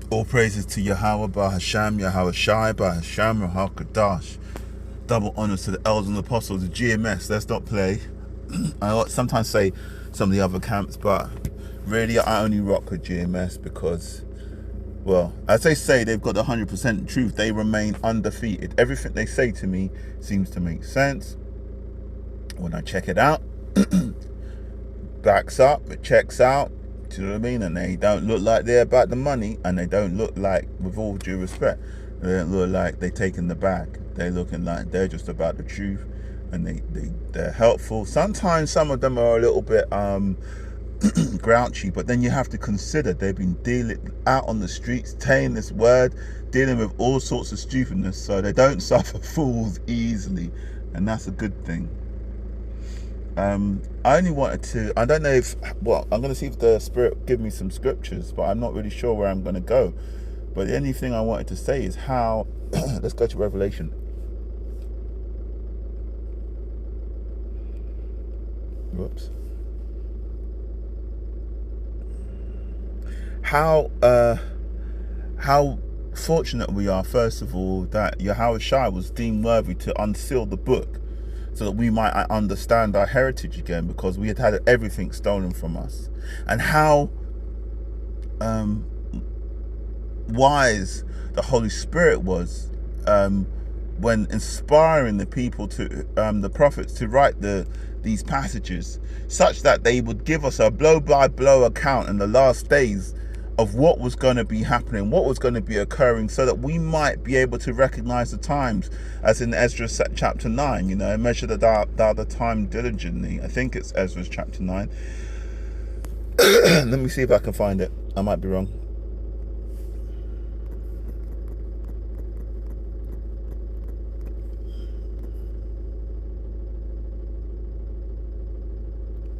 All praises to Yahawa, Sham, yahawashi, sham, raha, qadash. Double honors to the elders and the apostles, the GMS. Let's not play. I sometimes say some of the other camps, but really I only rock with GMS because, well, as they say, they've got the 100% truth. They remain undefeated. Everything they say to me seems to make sense. When I check it out, backs up, it checks out. Do you know what I mean? And they don't look like they're about the money, and they don't look like, with all due respect, they don't look like they're taking the bag. They're looking like they're just about the truth, and they're helpful. Sometimes some of them are a little bit grouchy, but then you have to consider they've been dealing out on the streets, saying this word, dealing with all sorts of stupidness, so they don't suffer fools easily, and that's a good thing. I only wanted to, I don't know if, well, I'm going to see if the Spirit give me some scriptures, but I'm not really sure where I'm going to go. But the only thing I wanted to say is how, let's go to Revelation. Whoops. How fortunate we are, first of all, that yahawashi was deemed worthy to unseal the book, so that we might understand our heritage again, because we had everything stolen from us. And how wise the Holy Spirit was when inspiring the people to the prophets to write these passages, such that they would give us a blow-by-blow account in the last days of what was going to be happening, what was going to be occurring, so that we might be able to recognize the times, as in Ezra chapter 9, you know, measure the time diligently. I think it's Ezra chapter 9. Let me see if I can find it. I might be wrong.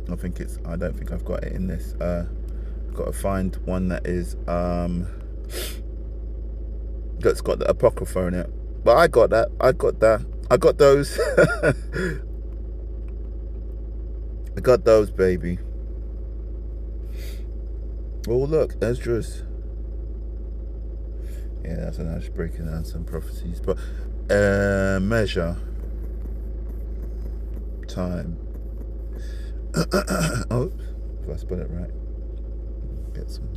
I don't think I've got it in this. Got to find one that is that's got the apocrypha in it. But I got that. I got those. I got those, baby. Oh, look, Esdras. Yeah, that's a nice breaking down some prophecies. But measure time. Oh, if I spell it right. Get some.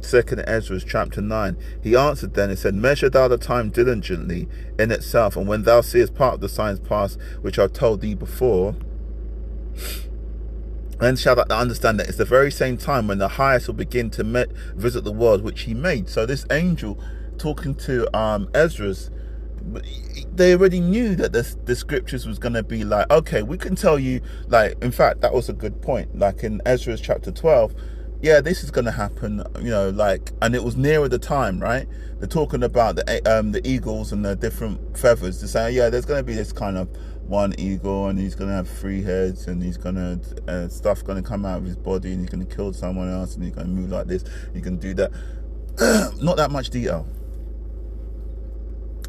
Second Ezra chapter 9. He answered then and said, measure thou the time diligently in itself, and when thou seest part of the signs pass which I told thee before, then shalt thou understand that it's the very same time when the highest will begin to visit the world which he made. So this angel talking to Ezra's, they already knew that the scriptures was going to be like, okay, we can tell you, like, in fact, that was a good point, like in Ezra chapter 12, yeah, this is going to happen, you know, like, and it was nearer the time, right? They're talking about the eagles and the different feathers. They're saying, yeah, there's going to be this kind of one eagle, and he's going to have 3 heads, and he's going to stuff going to come out of his body, and he's going to kill someone else, and he's going to move like this, he can do that. Not that much detail.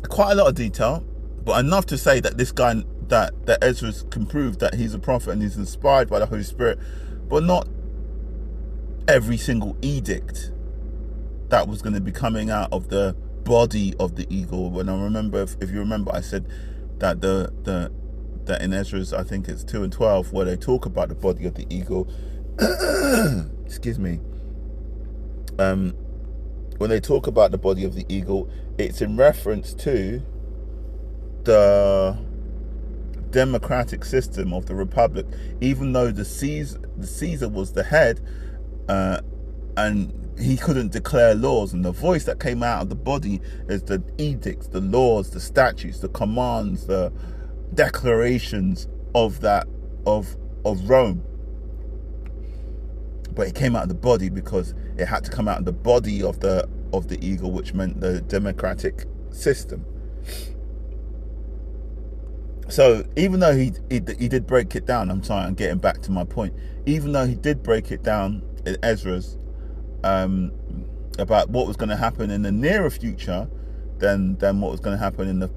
Quite a lot of detail, but enough to say that this guy, that Ezra can prove that he's a prophet and he's inspired by the Holy Spirit, but not every single edict that was going to be coming out of the body of the eagle. When I remember, if you remember, I said that that in Ezra's, I think it's 2 and 12, where they talk about the body of the eagle. Excuse me. When they talk about the body of the eagle, it's in reference to the democratic system of the republic. Even though the Caesar was the head, and he couldn't declare laws, and the voice that came out of the body is the edicts, the laws, the statutes, the commands, the declarations of Rome. But it came out of the body because it had to come out of the body of the eagle, which meant the democratic system. So even though he did break it down, I'm sorry, I'm getting back to my point. Even though he did break it down in Ezra's about what was going to happen in the nearer future than what was going to happen in the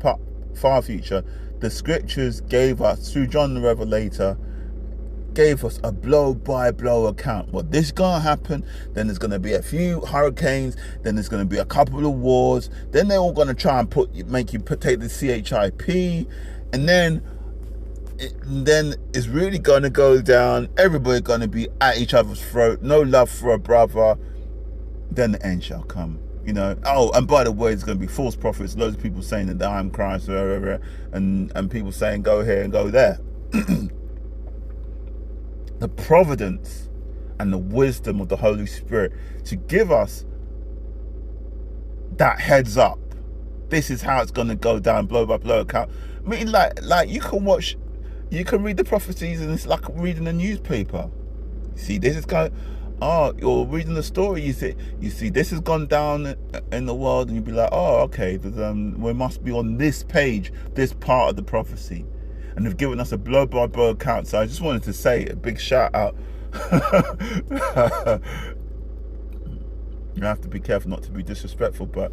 far future, the scriptures gave us, through John the Revelator, gave us a blow-by-blow account. Well, this is going to happen, then there's going to be a few hurricanes, then there's going to be a couple of wars, then they're all going to try and take the CHIP, and then it's really going to go down. Everybody going to be at each other's throat, no love for a brother. Then the end shall come. Oh, and by the way, there's going to be false prophets, loads of people saying that I am Christ, and people saying go here and go there. The providence and the wisdom of the Holy Spirit to give us that heads up. This is how it's going to go down, blow by blow account. I mean, like you can read the prophecies, and it's like reading a newspaper. You see, this is going. Oh, you're reading the story. You see, this has gone down in the world, and you'd be like, oh, okay. We must be on this page, this part of the prophecy. And they've given us a blow-by-blow account. So I just wanted to say a big shout out. You have to be careful not to be disrespectful, but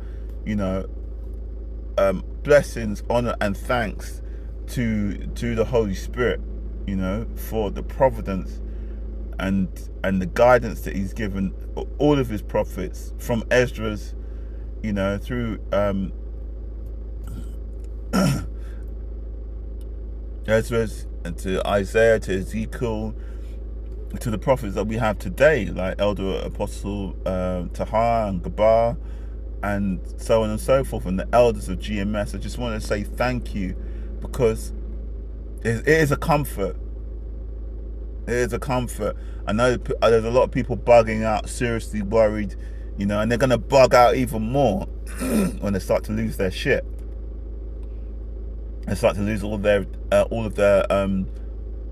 blessings, honor, and thanks to the Holy Spirit, for the providence and the guidance that He's given all of His prophets, from Esdras, through Esdras, and to Isaiah, to Ezekiel, to the prophets that we have today, like Elder Apostle Taha and Gabar, and so on and so forth, and the elders of GMS. I just want to say thank you, because it is a comfort. It is a comfort. I know there's a lot of people bugging out, seriously worried, and they're going to bug out even more when they start to lose their shit. They start to lose all of their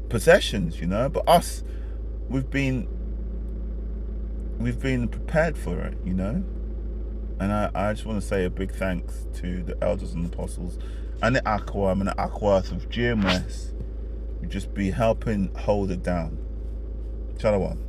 possessions, But us, we've been prepared for it, And I just want to say a big thanks to the elders and apostles and the achyam and the achyas of GMS. Just be helping hold it down. Shalom.